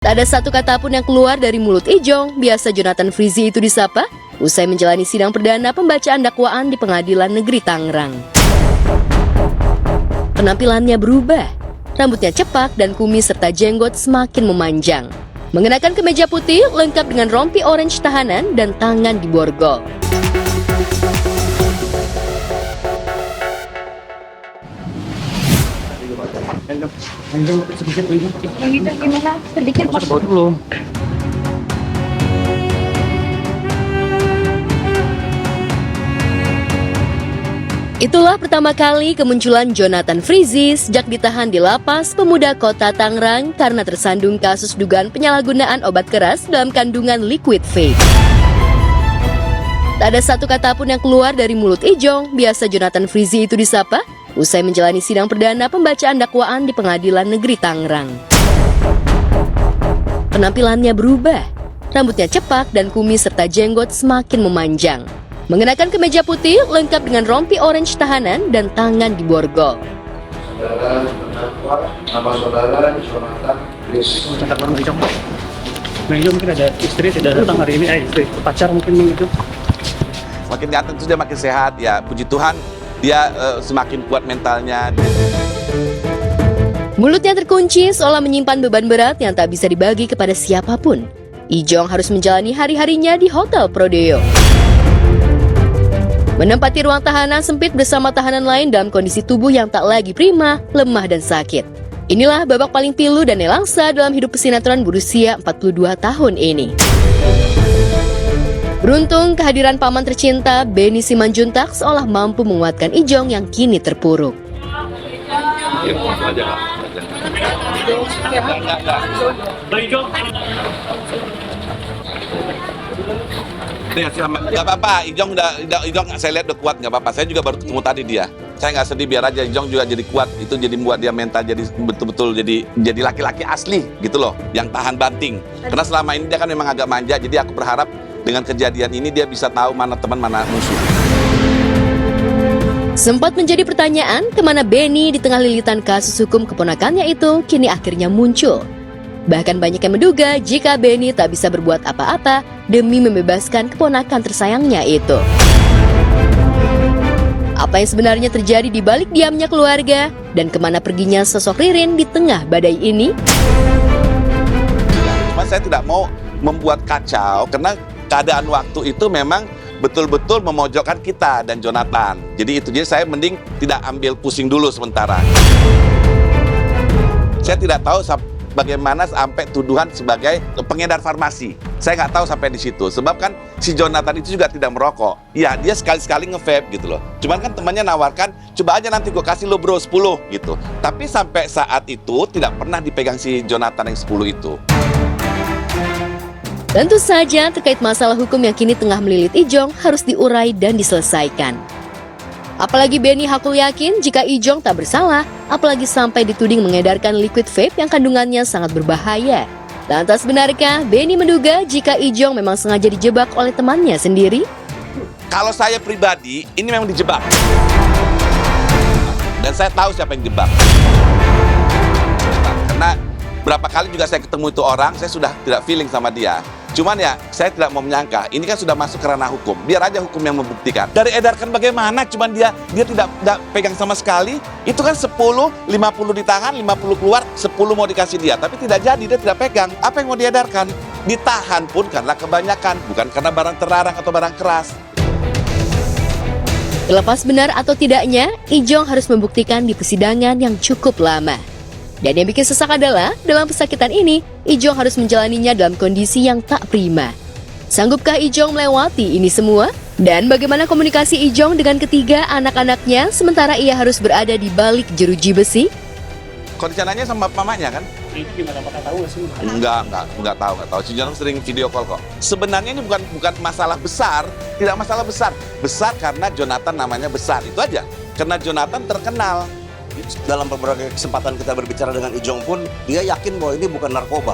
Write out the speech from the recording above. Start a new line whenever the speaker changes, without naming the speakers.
Tak ada satu kata pun yang keluar dari mulut Ijong, biasa Jonathan Frizzy itu disapa, usai menjalani sidang perdana pembacaan dakwaan di Pengadilan Negeri Tangerang. Penampilannya berubah, rambutnya cepak dan kumis serta jenggot semakin memanjang. Mengenakan kemeja putih lengkap dengan rompi orange tahanan dan tangan diborgol.
Sedikit gimana? Sedikit Mas.
Dulu.
Itulah pertama kali kemunculan Jonathan Frizzy sejak ditahan di Lapas Pemuda Kota Tangerang karena tersandung kasus dugaan penyalahgunaan obat keras dalam kandungan liquid vape. Tak ada satu kata pun yang keluar dari mulut Ijong, biasa Jonathan Frizzy itu disapa, usai menjalani sidang perdana pembacaan dakwaan di Pengadilan Negeri Tangerang. Penampilannya berubah, rambutnya cepak dan kumis serta jenggot semakin memanjang. Mengenakan kemeja putih lengkap dengan rompi orange tahanan dan tangan diborgol.
Saudara terdakwa, nama saudara Jonathan Frizzy.
Contak bareng Ijong. Ijong mungkin ada istri tidak datang hari ini, istri pacar mungkin begitu.
Makin ganteng terus dia makin sehat, ya puji Tuhan dia semakin kuat mentalnya.
Mulutnya terkunci seolah menyimpan beban berat yang tak bisa dibagi kepada siapapun. Ijong harus menjalani hari-harinya di Hotel Prodeo. Menempati ruang tahanan sempit bersama tahanan lain dalam kondisi tubuh yang tak lagi prima, lemah dan sakit. Inilah babak paling pilu dan nelangsa dalam hidup pesinetron berusia 42 tahun ini. Beruntung kehadiran paman tercinta Benny Simanjuntak seolah mampu menguatkan Ijong yang kini terpuruk.
Gak apa-apa, Ijong saya lihat udah kuat, gak apa-apa. Saya juga baru ketemu tadi dia. Saya nggak sedih, biar aja Ijong juga jadi kuat. Itu jadi membuat dia mental jadi betul-betul jadi laki-laki asli gitu loh, yang tahan banting. Karena selama ini dia kan memang agak manja, jadi aku berharap dengan kejadian ini dia bisa tahu mana teman mana musuh.
Sempat menjadi pertanyaan kemana Benny di tengah lilitan kasus hukum keponakannya itu kini akhirnya muncul. Bahkan banyak yang menduga jika Benny tak bisa berbuat apa-apa demi membebaskan keponakan tersayangnya itu. Apa yang sebenarnya terjadi di balik diamnya keluarga dan kemana perginya sosok Ririn di tengah badai ini?
Cuma saya tidak mau membuat kacau karena keadaan waktu itu memang betul-betul memojokkan kita dan Jonathan. Jadi saya mending tidak ambil pusing dulu sementara. Saya tidak tahu bagaimana sampai tuduhan sebagai pengedar farmasi. Saya nggak tahu sampai di situ. Sebab kan si Jonathan itu juga tidak merokok. Ya dia sekali-sekali nge-vape gitu loh. Cuman kan temannya nawarkan, coba aja nanti gue kasih lo bro 10 gitu. Tapi sampai saat itu tidak pernah dipegang si Jonathan yang 10 itu.
Tentu saja terkait masalah hukum yang kini tengah melilit Ijong harus diurai dan diselesaikan. Apalagi Benny hakul yakin jika Ijong tak bersalah, apalagi sampai dituding mengedarkan liquid vape yang kandungannya sangat berbahaya. Lantas benarkah Benny menduga jika Ijong memang sengaja dijebak oleh temannya sendiri?
Kalau saya pribadi, ini memang dijebak. Dan saya tahu siapa yang jebak. Karena berapa kali juga saya ketemu itu orang, saya sudah tidak feeling sama dia. Cuman ya, saya tidak mau menyangka, ini kan sudah masuk ke ranah hukum. Biar aja hukum yang membuktikan. Dari edarkan bagaimana, cuman dia tidak pegang sama sekali. Itu kan 10, 50 ditahan, 50 keluar, 10 mau dikasih dia. Tapi tidak jadi, dia tidak pegang. Apa yang mau diedarkan? Ditahan pun karena kebanyakan, bukan karena barang terlarang atau barang keras.
Terlepas benar atau tidaknya, Ijong harus membuktikan di persidangan yang cukup lama. Dan yang bikin sesak adalah, dalam pesakitan ini, Ijong harus menjalaninya dalam kondisi yang tak prima. Sanggupkah Ijong melewati ini semua? Dan bagaimana komunikasi Ijong dengan ketiga anak-anaknya sementara ia harus berada di balik jeruji besi?
Rencananya sama mamanya kan?
Itu gimana, apakah tahu nggak sih?
Enggak tahu. Si Jonathan sering video call kok. Sebenarnya ini bukan masalah besar, tidak masalah besar. Besar karena Jonathan namanya besar, itu aja. Karena Jonathan terkenal.
Dalam beberapa kesempatan kita berbicara dengan Ijong pun, dia yakin bahwa ini bukan narkoba.